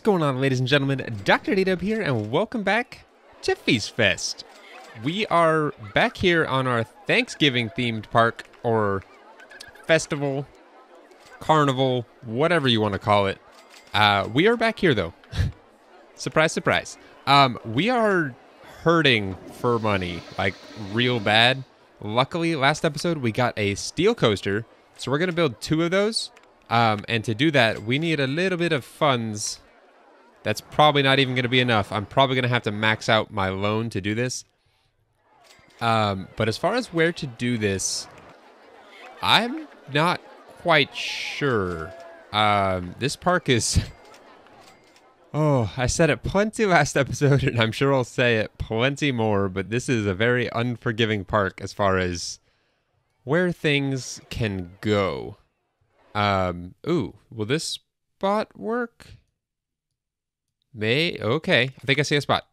going on, ladies and gentlemen? Dr.DDub here, and welcome back to Feast Fest. We are back here on our Thanksgiving-themed park, or festival, carnival, whatever you want to call it. We are back here, though. Surprise, surprise. We are hurting for money, like, real bad. Luckily, last episode, we got a steel coaster, so we're going to build 2 of those. And to do that, we need a little bit of funds. That's probably not even going to be enough. I'm probably going to have to max out my loan to do this. But as far as where to do this, I'm not quite sure. This park is... Oh, I said it plenty last episode, and I'm sure I'll say it plenty more, but this is a very unforgiving park as far as where things can go. Ooh, will this spot work? Okay, I think I see a spot.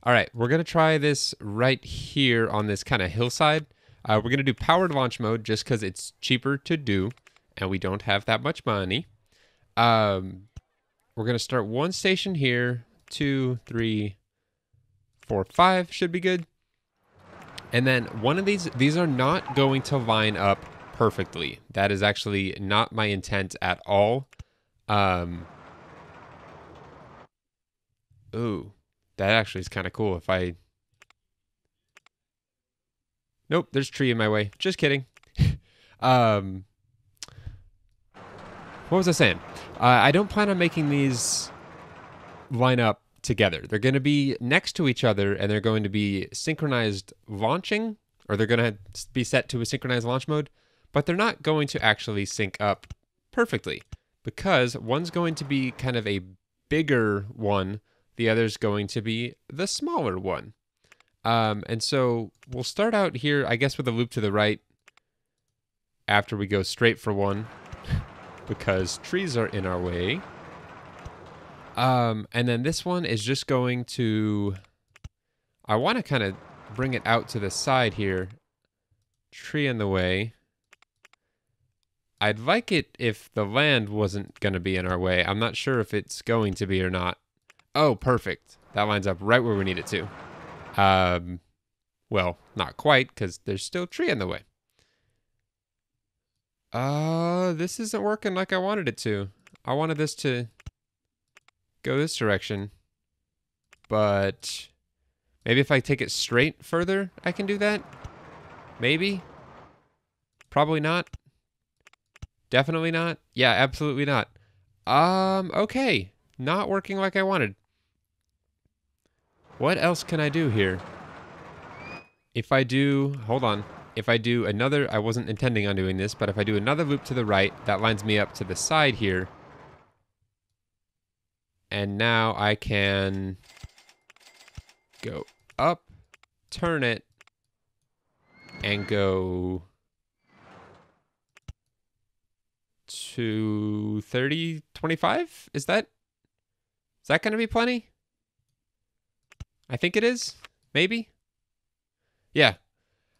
All right, we're going to try this right here on this kind of hillside. We're going to do powered launch mode just because it's cheaper to do, and we don't have that much money. We're going to start 1 station here, 2, 3, 4, 5 should be good. And then one of these are not going to line up perfectly. That is actually not my intent at all. Ooh, that actually is kind of cool if I... Nope, there's a tree in my way. Just kidding. What was I saying? I don't plan on making these line up together. They're going to be next to each other, and they're going to be synchronized launching, or they're going to be set to a synchronized launch mode, but they're not going to actually sync up perfectly because one's going to be kind of a bigger one, the other's going to be the smaller one. And so we'll start out here, I guess, with a loop to the right after we go straight for one because trees are in our way. And then this one is just going to... I want to kind of bring it out to the side here. Tree in the way. I'd like it if the land wasn't going to be in our way. I'm not sure if it's going to be or not. Oh, perfect. That lines up right where we need it to. Well, not quite, because there's still a tree in the way. This isn't working like I wanted it to. I wanted this to go this direction. But maybe if I take it straight further, I can do that? Maybe? Probably not. Definitely not. Yeah, absolutely not. Okay. Not working like I wanted. What else can I do here? If I do... Hold on. If I do another... I wasn't intending on doing this, but if I do another loop to the right, that lines me up to the side here. And now I can go up, turn it, and go to 30, 25? Is that going to be plenty? I think it is. Maybe. Yeah.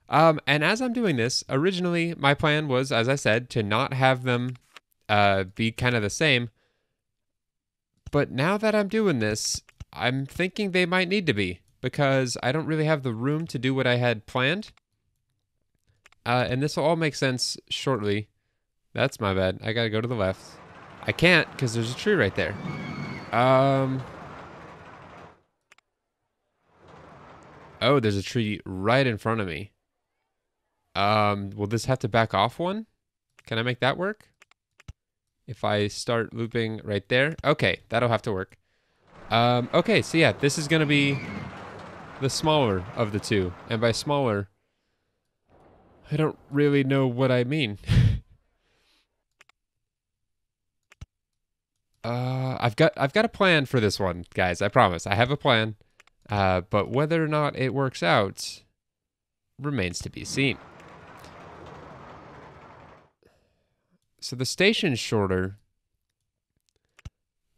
And as I'm doing this, originally my plan was, as I said, to not have them be kind of the same. But now that I'm doing this, I'm thinking they might need to be because I don't really have the room to do what I had planned. And this will all make sense shortly. That's my bad. I gotta go to the left. I can't because there's a tree right there. Oh, there's a tree right in front of me. Will this have to back off one? Can I make that work? If I start looping right there? Okay, that'll have to work. Okay, so yeah, this is gonna be the smaller of the 2. And by smaller, I don't really know what I mean. I've got a plan for this one, guys. I promise. I have a plan. But whether or not it works out remains to be seen. So the station's shorter,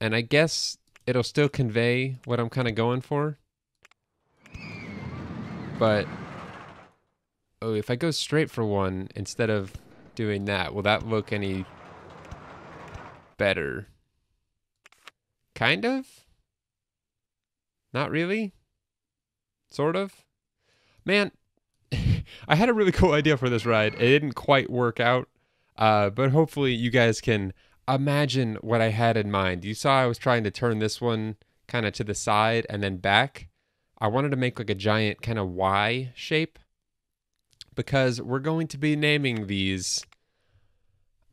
and I guess it'll still convey what I'm kind of going for. But, oh, if I go straight for one instead of doing that, will that look any better? Kind of? Not really? Sort of? Man, I had a really cool idea for this ride. It didn't quite work out, but hopefully you guys can imagine what I had in mind. You saw I was trying to turn this one kind of to the side and then back. I wanted to make like a giant kind of Y shape because we're going to be naming these.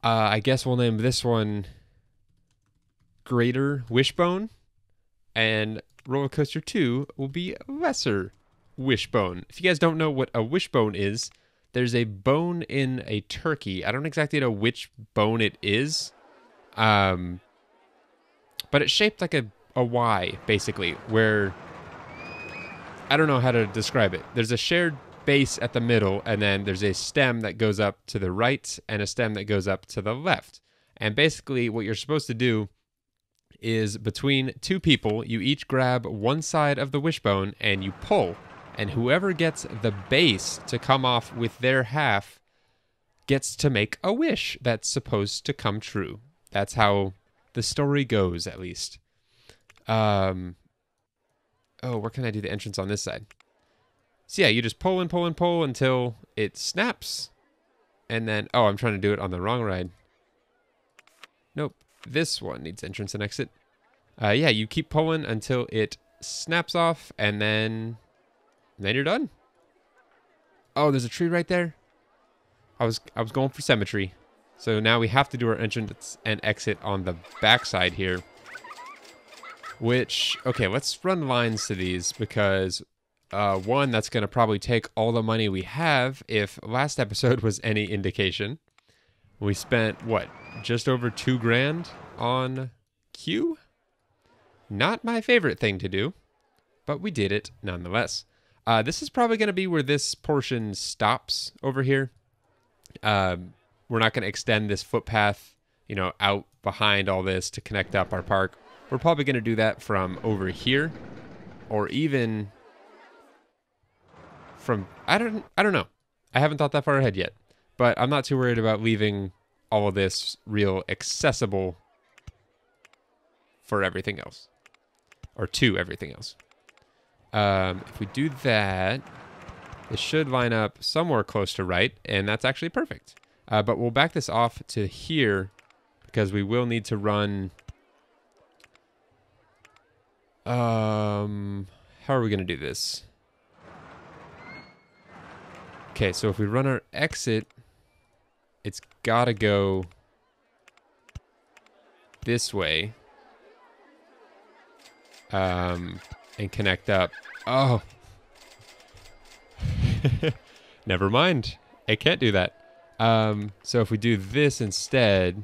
I guess we'll name this one Greater Wishbone, and Roller Coaster 2 will be Lesser Wishbone. If you guys don't know what a wishbone is, there's a bone in a turkey. I don't exactly know which bone it is, but it's shaped like a Y, basically, where I don't know how to describe it. There's a shared base at the middle, and then there's a stem that goes up to the right and a stem that goes up to the left. And basically what you're supposed to do is between two people, you each grab one side of the wishbone and you pull. And whoever gets the base to come off with their half gets to make a wish that's supposed to come true. That's how the story goes, at least. Oh, where can I do the entrance on this side? So yeah, you just pull and pull and pull until it snaps. And then, oh, I'm trying to do it on the wrong ride. Nope, this one needs entrance and exit. Yeah, you keep pulling until it snaps off, and then you're done. Oh, there's a tree right there. I was going for symmetry. So now we have to do our entrance and exit on the backside here. Which, okay, let's run lines to these because one, that's going to probably take all the money we have. If last episode was any indication, we spent, what, just over $2,000 on queue? Not my favorite thing to do, but we did it nonetheless. This is probably going to be where this portion stops over here. We're not going to extend this footpath, you know, out behind all this to connect up our park. We're probably going to do that from over here, or even from, I don't know. I haven't thought that far ahead yet, but I'm not too worried about leaving all of this real accessible for everything else, or to everything else. If we do that, it should line up somewhere close to right, and that's actually perfect. But we'll back this off to here because we will need to run. How are we going to do this? Okay, so if we run our exit, it's got to go this way. And connect up. Oh. Never mind. I can't do that. So if we do this instead,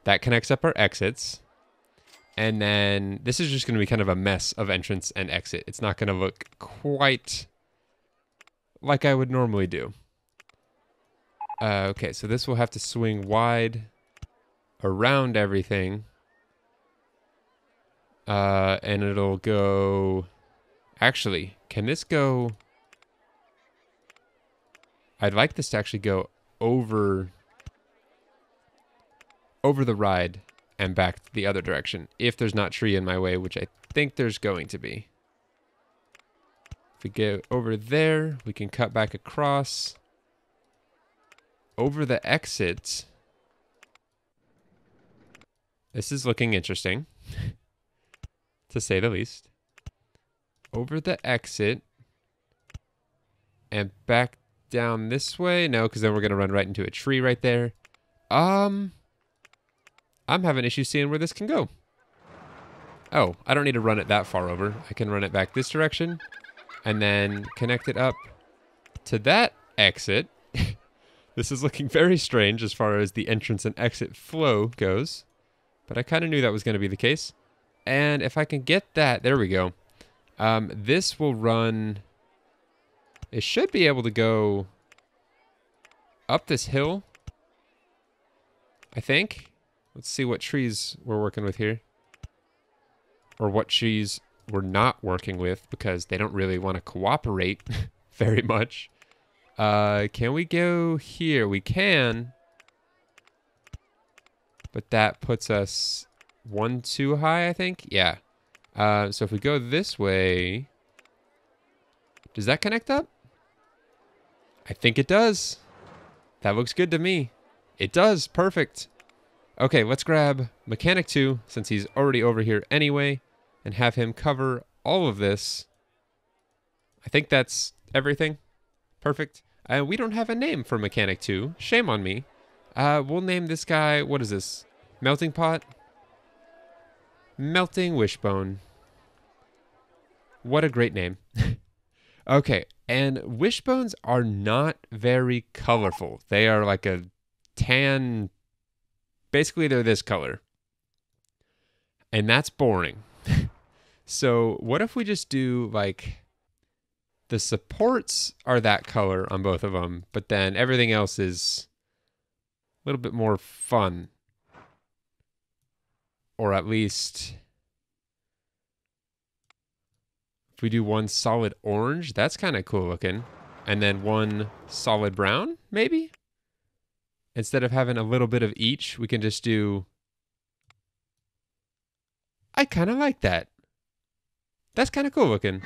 that connects up our exits. And then this is just going to be kind of a mess of entrance and exit. It's not going to look quite like I would normally do. Okay, so this will have to swing wide around everything. And it'll go... Actually, can this go... I'd like this to actually go over the ride and back the other direction, if there's not tree in my way, which I think there's going to be. If we go over there, we can cut back across. Over the exit. This is looking interesting, to say the least. Over the exit and back down this way. No, because then we're going to run right into a tree right there. I'm having issues seeing where this can go. Oh, I don't need to run it that far over. I can run it back this direction and then connect it up to that exit. This is looking very strange as far as the entrance and exit flow goes, but I kind of knew that was going to be the case. And if I can get that, there we go. This will run, it should be able to go up this hill, I think. Let's see what trees we're working with here. Or what trees we're not working with, because they don't really want to cooperate very much. Can we go here? We can. But that puts us one too high, I think. Yeah. So if we go this way, does that connect up? I think it does. That looks good to me. It does. Perfect. Okay, let's grab Mechanic 2, since he's already over here anyway, and have him cover all of this. I think that's everything. Perfect. We don't have a name for Mechanic 2. Shame on me. We'll name this guy, what is this? Melting Pot? Melting Wishbone. What a great name. Okay, and wishbones are not very colorful. They are like a tan, basically they're this color. And that's boring. So what if we just do like, the supports are that color on both of them, but then everything else is a little bit more fun. Or at least, if we do one solid orange, that's kind of cool looking. And then one solid brown, maybe? Instead of having a little bit of each, we can just do... I kind of like that. That's kind of cool looking.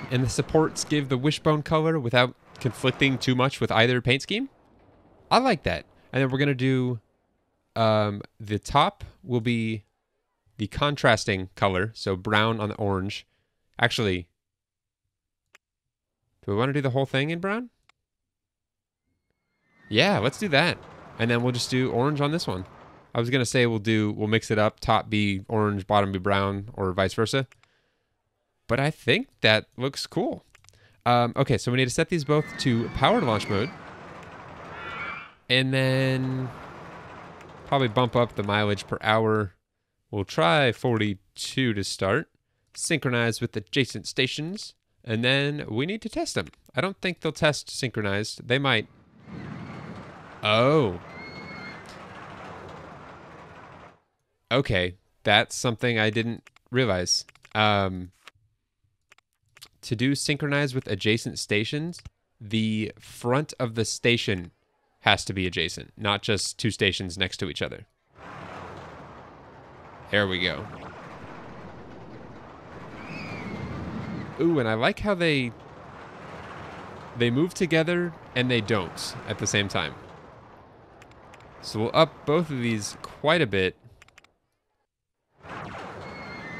And the supports give the wishbone color without conflicting too much with either paint scheme. I like that. And then we're going to do... the top will be the contrasting color, so brown on the orange. Actually, do we want to do the whole thing in brown? Yeah, let's do that. And then we'll just do orange on this one. I was going to say we'll mix it up, top be orange, bottom be brown, or vice versa. But I think that looks cool. Okay, so we need to set these both to powered launch mode. And then probably bump up the mileage per hour. We'll try 42 to start. Synchronize with adjacent stations. And then we need to test them. I don't think they'll test synchronized. They might. Oh. Okay, that's something I didn't realize. To do synchronize with adjacent stations, the front of the station has to be adjacent, not just two stations next to each other. There we go. Ooh, and I like how they move together and they don't at the same time. So we'll up both of these quite a bit.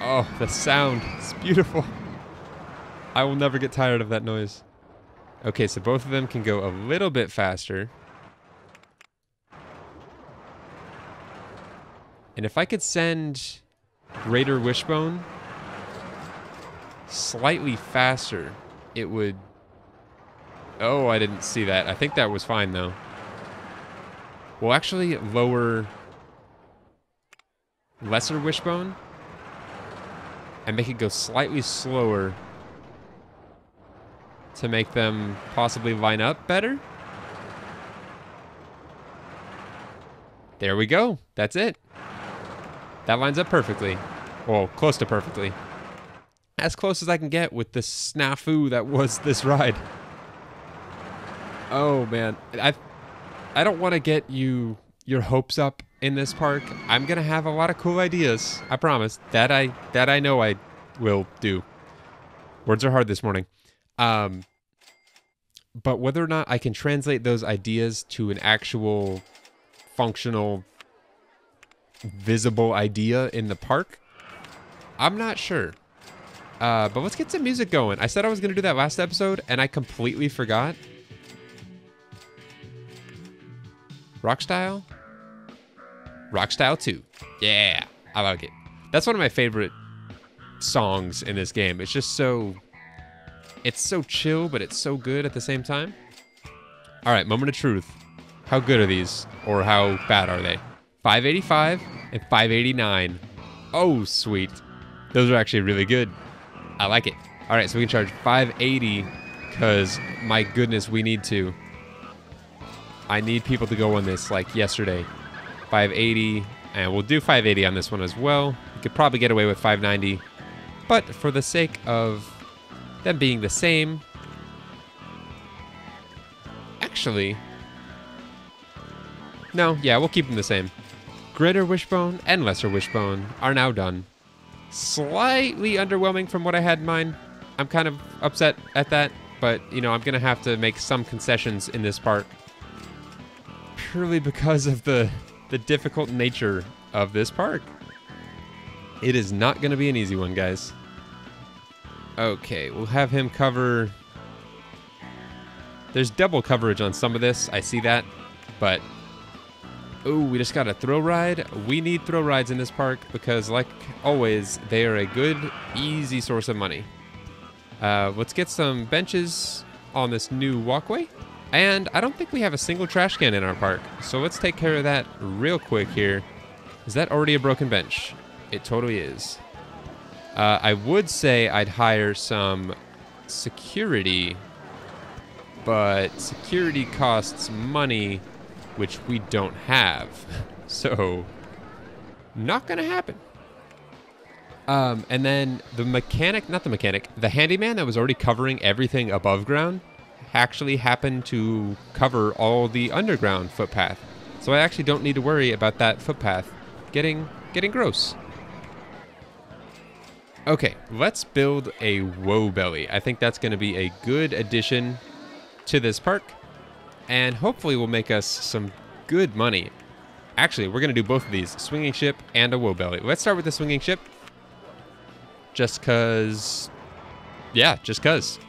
Oh, the sound. It's beautiful. I will never get tired of that noise. Okay, so both of them can go a little bit faster. And if I could send Greater Wishbone slightly faster, it would... Oh, I didn't see that. I think that was fine, though. We'll actually lower Lesser Wishbone and make it go slightly slower to make them possibly line up better. There we go. That's it. That lines up perfectly. Well, close to perfectly. As close as I can get with the snafu that was this ride. Oh, man. I don't want to get your hopes up in this park. I'm going to have a lot of cool ideas. I promise. That I know I will do. Words are hard this morning. But whether or not I can translate those ideas to an actual functional, visible idea in the park, I'm not sure. But let's get some music going. I said I was going to do that last episode, and I completely forgot. Rockstyle? Rockstyle 2. Yeah, I like it. That's one of my favorite songs in this game. It's just so... It's so chill, but it's so good at the same time. All right, moment of truth. How good are these? Or how bad are they? 585 and 589. Oh, sweet. Those are actually really good. I like it. All right, so we can charge 580 because, my goodness, we need to. I need people to go on this like yesterday. 580, and we'll do 580 on this one as well. You could probably get away with 590, but for the sake of them being the same, actually, no, yeah, we'll keep them the same. Greater Wishbone and Lesser Wishbone are now done. Slightly underwhelming from what I had in mind. I'm kind of upset at that, but, you know, I'm going to have to make some concessions in this park. Purely because of the difficult nature of this park. It is not going to be an easy one, guys. Okay, we'll have him cover... There's double coverage on some of this, I see that, but... Ooh, we just got a thrill ride. We need thrill rides in this park because, like always, they are a good, easy source of money. Let's get some benches on this new walkway. And I don't think we have a single trash can in our park, so let's take care of that real quick here. Is that already a broken bench? It totally is. I would say I'd hire some security, but security costs money, which we don't have. So, not gonna happen. And then the mechanic, not the mechanic, the handyman that was already covering everything above ground actually happened to cover all the underground footpath. So I actually don't need to worry about that footpath getting gross. Okay, let's build a Woe Belly. I think that's going to be a good addition to this park, and hopefully will make us some good money. Actually, we're going to do both of these, swinging ship and a Woe Belly. Let's start with the swinging ship. Just cause, yeah, just cause.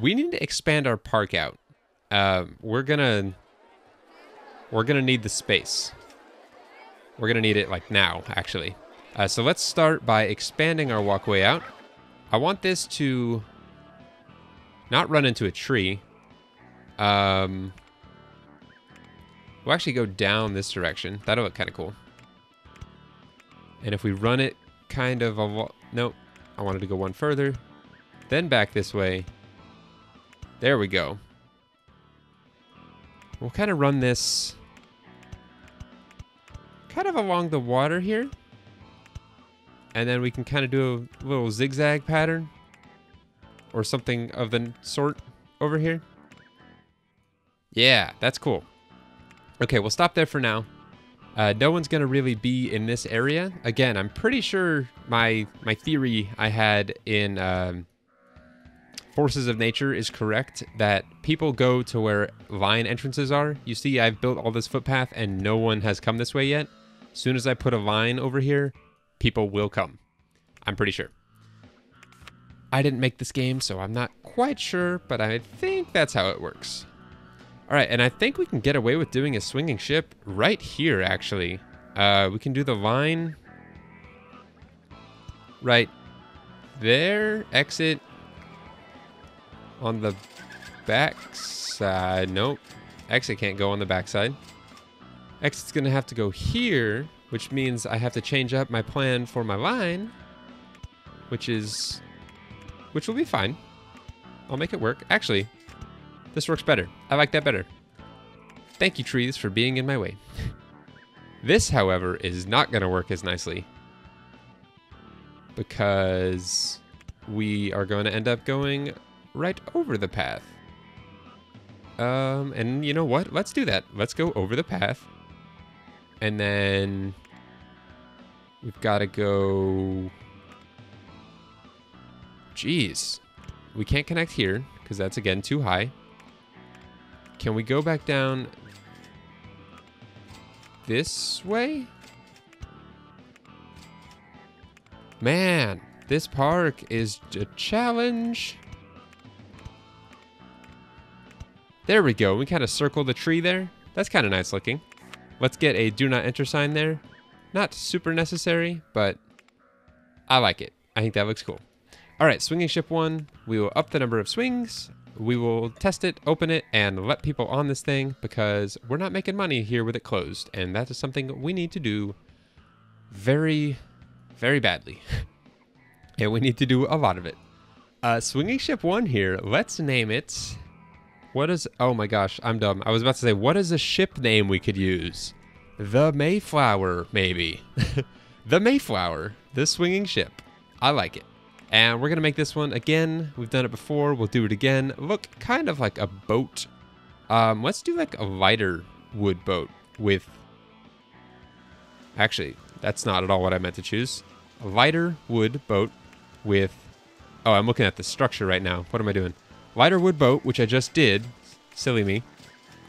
We need to expand our park out. We're gonna need the space. We're gonna need it like now, actually. So let's start by expanding our walkway out. I want this to not run into a tree. We'll actually go down this direction. That'll look kind of cool. And if we run it kind of nope, I wanted to go one further. Then back this way. There we go. We'll kind of run this kind of along the water here. And then we can kind of do a little zigzag pattern or something of the sort over here. Yeah, that's cool. Okay, we'll stop there for now. No one's going to really be in this area. Again, I'm pretty sure my theory I had in Forces of Nature is correct, that people go to where line entrances are. You see, I've built all this footpath and no one has come this way yet. As soon as I put a line over here, people will come. I'm pretty sure. I didn't make this game, so I'm not quite sure, but I think that's how it works. All right, and I think we can get away with doing a swinging ship right here, actually. We can do the line right there, exit on the back side. Nope, exit can't go on the back side. Exit's gonna have to go here, which means I have to change up my plan for my line, which will be fine. I'll make it work. Actually, this works better. I like that better. Thank you, trees, for being in my way. This, however, is not going to work as nicely because we are going to end up going right over the path. And you know what? Let's do that. Let's go over the path. And then we've got to go... Jeez. We can't connect here because that's, again, too high. Can we go back down this way? Man, this park is a challenge. There we go. We kind of circle the tree there. That's kind of nice looking. Let's get a do not enter sign there. Not super necessary, but I like it. I think that looks cool. All right, swinging ship 1. We will up the number of swings. We will test it, open it, and let people on this thing because we're not making money here with it closed. And that is something we need to do very, very badly. And we need to do a lot of it. Swinging ship 1 here. Let's name it. What is... Oh my gosh, I'm dumb. I was about to say, what is a ship name we could use? The Mayflower, maybe. The Mayflower. The swinging ship. I like it. And we're going to make this one again. We've done it before. We'll do it again. Look kind of like a boat. Let's do like a lighter wood boat with Actually, that's not at all what I meant to choose. A lighter wood boat with... Oh, I'm looking at the structure right now. What am I doing? Lighter wood boat, which I just did. Silly me.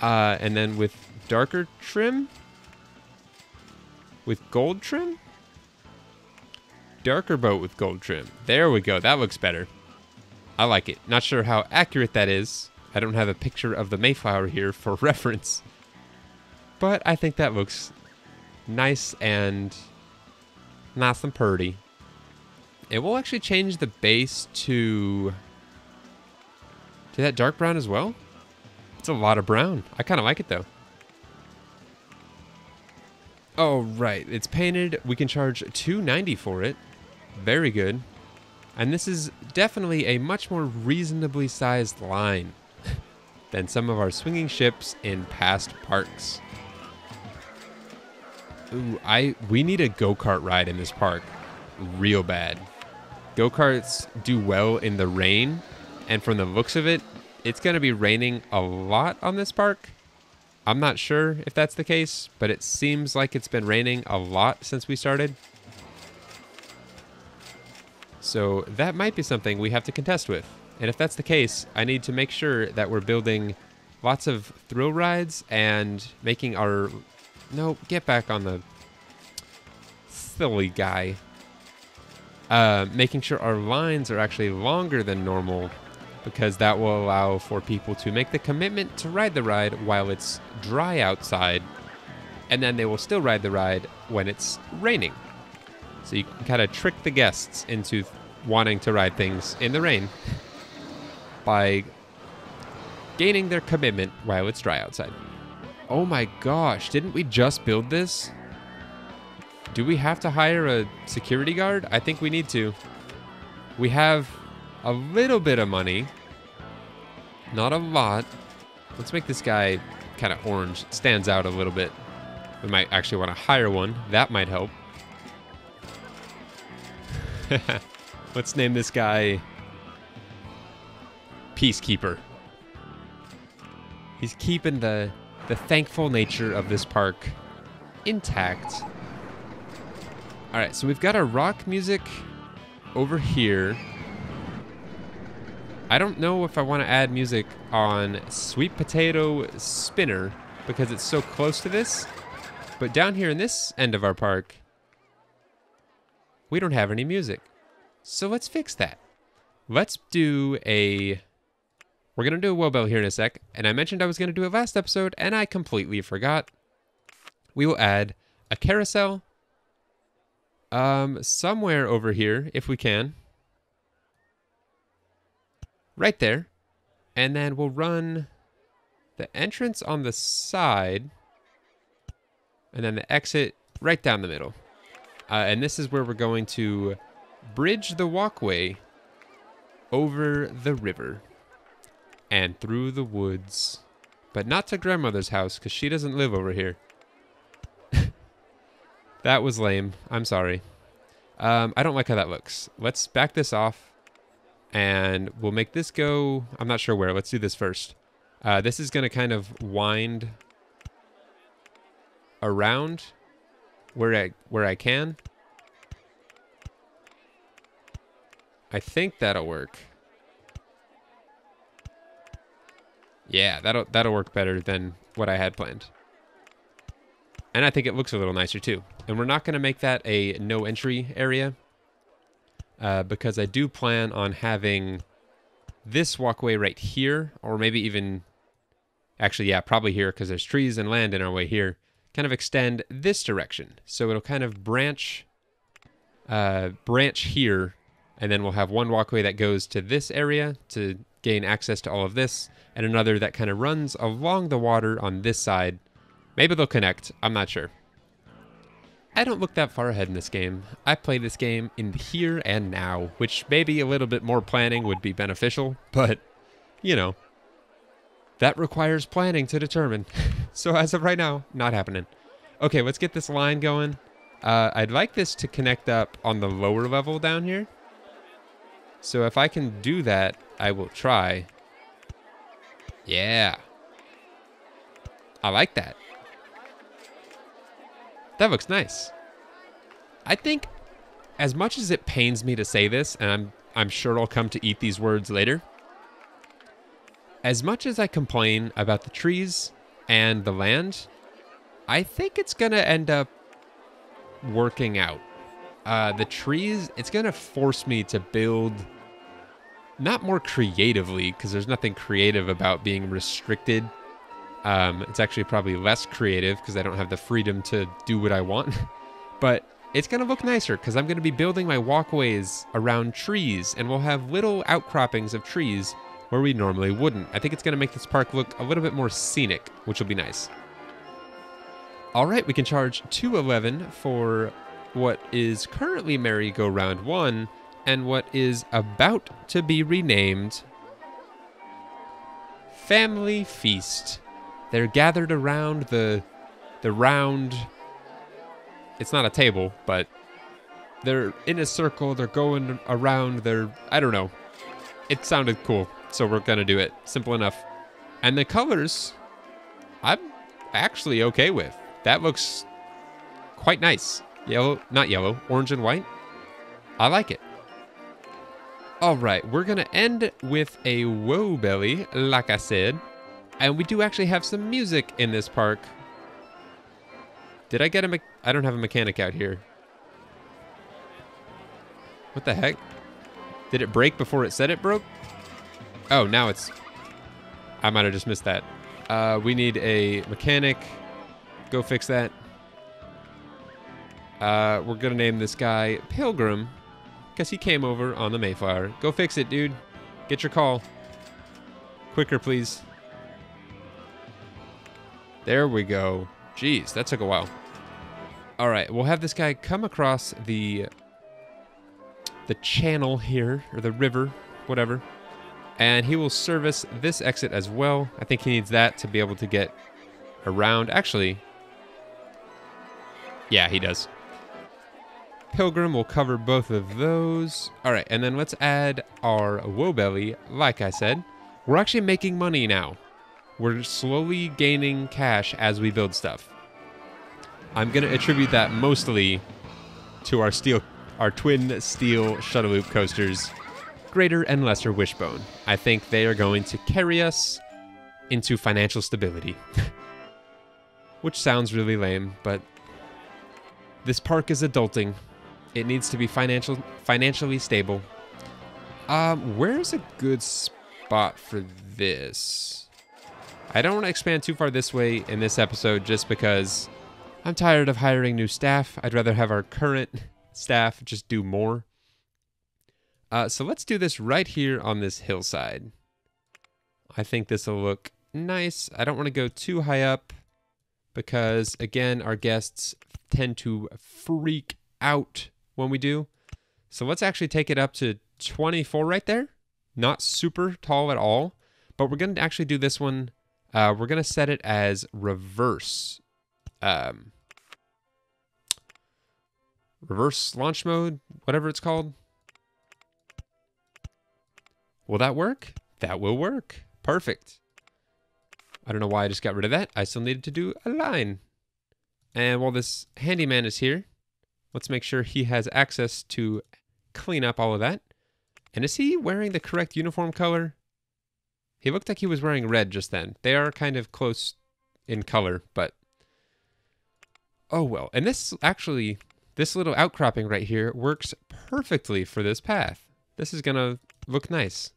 And then with darker trim? With gold trim? Darker boat with gold trim. There we go. That looks better. I like it. Not sure how accurate that is. I don't have a picture of the Mayflower here for reference. But I think that looks nice and pretty. It will actually change the base to that dark brown as well. It's a lot of brown. I kind of like it though. Oh, right. It's painted. We can charge $2.90 for it. Very good. And this is definitely a much more reasonably sized line than some of our swinging ships in past parks. Ooh, we need a go-kart ride in this park real bad. Go-karts do well in the rain, and from the looks of it, it's going to be raining a lot on this park. I'm not sure if that's the case, but it seems like it's been raining a lot since we started. So that might be something we have to contest with. And if that's the case, I need to make sure that we're building lots of thrill rides and making our... No, get back on the silly guy. Making sure our lines are actually longer than normal, because that will allow for people to make the commitment to ride the ride while it's dry outside, and then they will still ride the ride when it's raining. So you can kind of trick the guests into wanting to ride things in the rain by gaining their commitment while it's dry outside. Oh my gosh, didn't we just build this? Do we have to hire a security guard? I think we need to. We have a little bit of money. Not a lot. Let's make this guy kind of orange. It stands out a little bit. We might actually want to hire one. That might help. Let's name this guy Peacekeeper. He's keeping the thankful nature of this park intact. All right, so we've got our rock music over here. I don't know if I want to add music on Sweet Potato Spinner because it's so close to this. But down here in this end of our park, we don't have any music. So let's fix that. Let's do a... We're going to do a wobble here in a sec. And I mentioned I was going to do it last episode, and I completely forgot. We will add a carousel somewhere over here, if we can. Right there. And then we'll run the entrance on the side, and then the exit right down the middle. And this is where we're going to bridge the walkway over the river and through the woods. But not to grandmother's house, because she doesn't live over here. That was lame. I'm sorry. I don't like how that looks. Let's back this off, and we'll make this go... I'm not sure where. Let's do this first. This is going to kind of wind around where I can. I think that'll work. Yeah, that'll work better than what I had planned. And I think it looks a little nicer too. And we're not going to make that a no entry area, because I do plan on having this walkway right here, or maybe even, actually, yeah, probably here, because there's trees and land in our way here, kind of extend this direction. So it'll kind of branch here, and then we'll have one walkway that goes to this area to gain access to all of this, and another that kind of runs along the water on this side. Maybe they'll connect. I'm not sure. I don't look that far ahead in this game. I play this game in the here and now, which maybe a little bit more planning would be beneficial, but, you know, that requires planning to determine. So as of right now, not happening. Okay, let's get this line going. I'd like this to connect up on the lower level down here. So if I can do that, I will try. Yeah. I like that. That looks nice. I think as much as it pains me to say this, and I'm sure I'll come to eat these words later, as much as I complain about the trees and the land, I think it's going to end up working out. The trees, it's going to force me to build not more creatively, because there's nothing creative about being restricted. It's actually probably less creative because I don't have the freedom to do what I want. But it's going to look nicer because I'm going to be building my walkways around trees, and we'll have little outcroppings of trees where we normally wouldn't. I think it's going to make this park look a little bit more scenic, which will be nice. All right, we can charge $2.11 for what is currently Merry-Go-Round 1 and what is about to be renamed Family Feast. They're gathered around the round. It's not a table, but they're in a circle. They're going around. I don't know. It sounded cool, so we're going to do it. Simple enough. And the colors, I'm actually okay with. That looks quite nice. Yellow, not yellow, orange and white. I like it. All right, we're going to end with a Woe Belly, like I said. And we do actually have some music in this park. Did I get I don't have a mechanic out here. What the heck? Did it break before it said it broke? Oh, now it's... I might have just missed that. We need a mechanic. Go fix that. We're going to name this guy Pilgrim, because he came over on the Mayflower. Go fix it, dude. Get your call. Quicker, please. There we go. Jeez, that took a while. All right, we'll have this guy come across the channel here, or the river, whatever, and he will service this exit as well. I think he needs that to be able to get around. Actually, yeah, he does. Pilgrim will cover both of those. All right, and then let's add our Woe Belly. Like I said, we're actually making money now. We're slowly gaining cash as we build stuff. I'm going to attribute that mostly to our twin steel shuttle loop coasters, Greater and Lesser Wishbone. I think they are going to carry us into financial stability. Which sounds really lame, but this park is adulting. It needs to be financially stable. Where's a good spot for this? I don't want to expand too far this way in this episode just because I'm tired of hiring new staff. I'd rather have our current staff just do more. So let's do this right here on this hillside. I think this will look nice. I don't want to go too high up because, again, our guests tend to freak out when we do. So let's actually take it up to 24 right there. Not super tall at all, but we're going to actually do this one. We're going to set it as reverse. Reverse launch mode, whatever it's called. Will that work? That will work. Perfect. I don't know why I just got rid of that. I still needed to do a line. And while this handyman is here, let's make sure he has access to clean up all of that. And is he wearing the correct uniform color? He looked like he was wearing red just then. They are kind of close in color, but... oh well. And this little outcropping right here works perfectly for this path. This is going to look nice.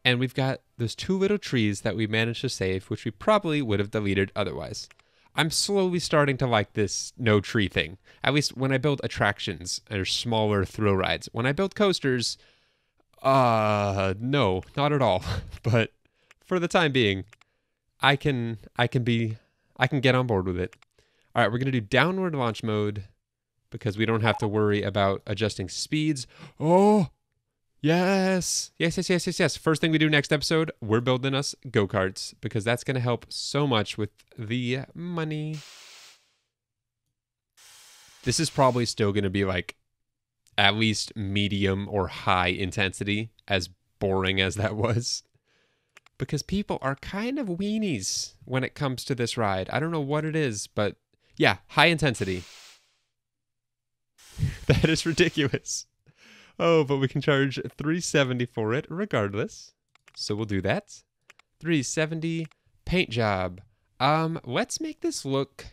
And we've got those two little trees that we managed to save, which we probably would have deleted otherwise. I'm slowly starting to like this no tree thing. At least when I build attractions or smaller thrill rides. When I build coasters, no, not at all. But for the time being, I can get on board with it. All right, we're going to do downward launch mode because we don't have to worry about adjusting speeds. Oh, yes. Yes. First thing we do next episode, we're building us go-karts because that's going to help so much with the money. This is probably still going to be like at least medium or high intensity, as boring as that was. Because people are kind of weenies when it comes to this ride. I don't know what it is, but yeah, high intensity. That is ridiculous. Oh, but we can charge $370 for it regardless. So we'll do that. $370 paint job. Let's make this look...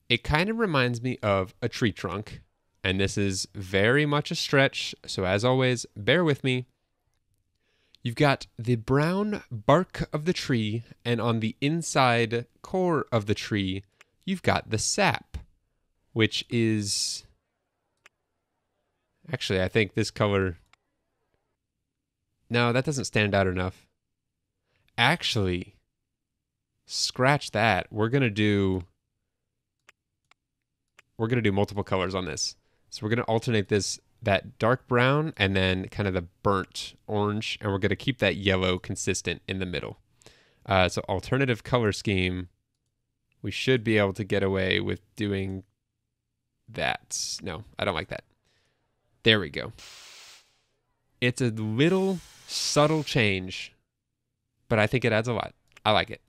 It kind of reminds me of a tree trunk. And this is very much a stretch. So as always, bear with me. You've got the brown bark of the tree, and on the inside core of the tree, you've got the sap, which is... Actually, I think this color... No, that doesn't stand out enough. Actually, scratch that. We're gonna do multiple colors on this. So we're gonna alternate that dark brown and then kind of the burnt orange, and we're gonna keep that yellow consistent in the middle. So alternative color scheme. We should be able to get away with doing that. No, I don't like that. There we go. It's a little subtle change, but I think it adds a lot. I like it.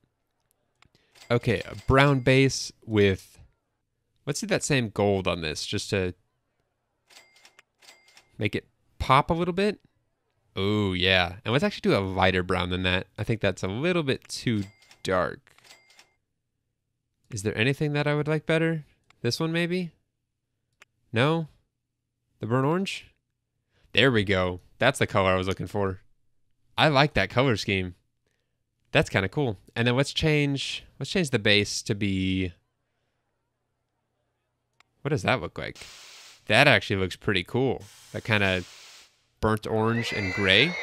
Okay, a brown base with... Let's do that same gold on this, just to make it pop a little bit. Oh, yeah. And let's actually do a lighter brown than that. I think that's a little bit too dark. Is there anything that I would like better? This one, maybe? No? The burnt orange? There we go. That's the color I was looking for. I like that color scheme. That's kind of cool. And then let's change the base to be... What does that look like? That actually looks pretty cool. That kind of burnt orange and gray.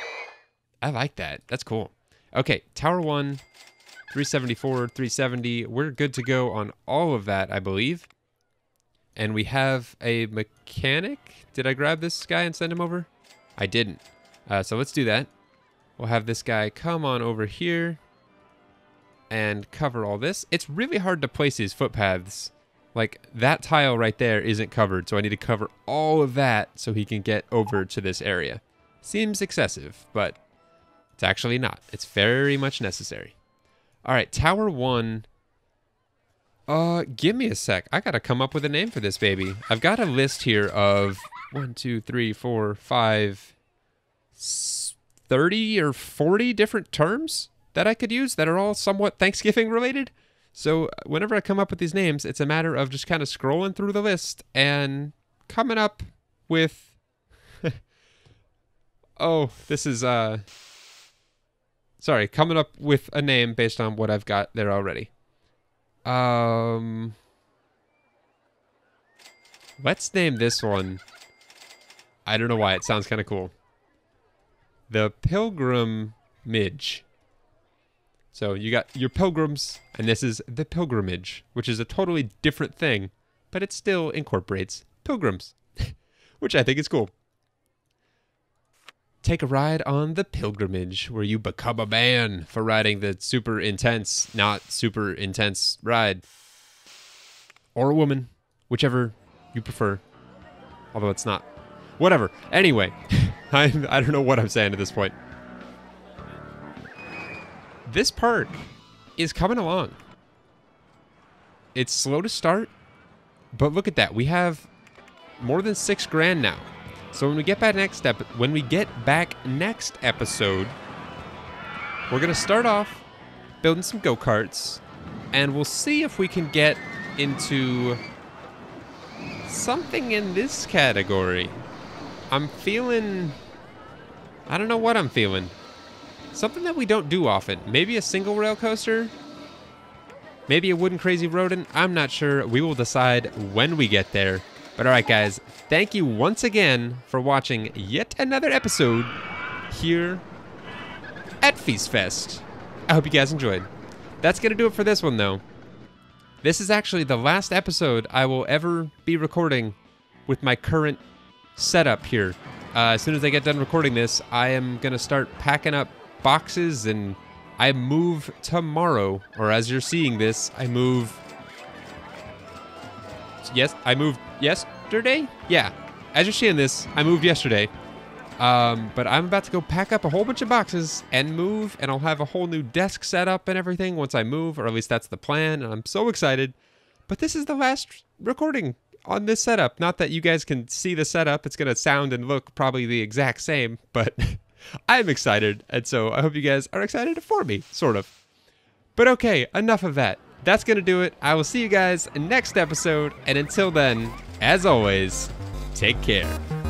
I like that. That's cool. Okay, Tower 1, 374, 370. We're good to go on all of that, I believe. And we have a mechanic. Did I grab this guy and send him over? I didn't. So let's do that. We'll have this guy come on over here and cover all this. It's really hard to place these footpaths. Like, that tile right there isn't covered, so I need to cover all of that so he can get over to this area. Seems excessive, but it's actually not. It's very much necessary. All right, Tower 1. Give me a sec. I gotta come up with a name for this baby. I've got a list here of 1, 2, 3, 4, 5, 30 or 40 different terms that I could use that are all somewhat Thanksgiving related. So whenever I come up with these names, it's a matter of just kind of scrolling through the list and coming up with... oh, this is... Sorry, coming up with a name based on what I've got there already. Let's name this one... I don't know why, it sounds kind of cool. The Pilgrimage. So you got your pilgrims, and this is the pilgrimage, which is a totally different thing, but it still incorporates pilgrims, which I think is cool. Take a ride on the pilgrimage, where you become a man for riding the super intense, not super intense ride. Or a woman, whichever you prefer. Although it's not. Whatever. Anyway, I don't know what I'm saying at this point. This park is coming along. It's slow to start, but look at that. We have more than $6 grand now. So when we get back next episode, we're gonna start off building some go-karts, and we'll see if we can get into something in this category. I'm feeling... I don't know what I'm feeling. Something that we don't do often. Maybe a single rail coaster? Maybe a wooden crazy rodent? I'm not sure. We will decide when we get there. But alright guys, thank you once again for watching yet another episode here at Feast Fest. I hope you guys enjoyed. That's going to do it for this one though. This is actually the last episode I will ever be recording with my current setup here. As soon as I get done recording this, I am going to start packing up boxes, and I move tomorrow, or as you're seeing this, I move... Yes, I moved yesterday? Yeah, as you're seeing this, I moved yesterday. But I'm about to go pack up a whole bunch of boxes and move, and I'll have a whole new desk set up and everything once I move, or at least that's the plan, and I'm so excited. But this is the last recording on this setup. Not that you guys can see the setup. It's going to sound and look probably the exact same, but I'm excited. And so I hope you guys are excited for me, sort of. But okay, enough of that. That's going to do it. I will see you guys next episode. And until then, as always, take care.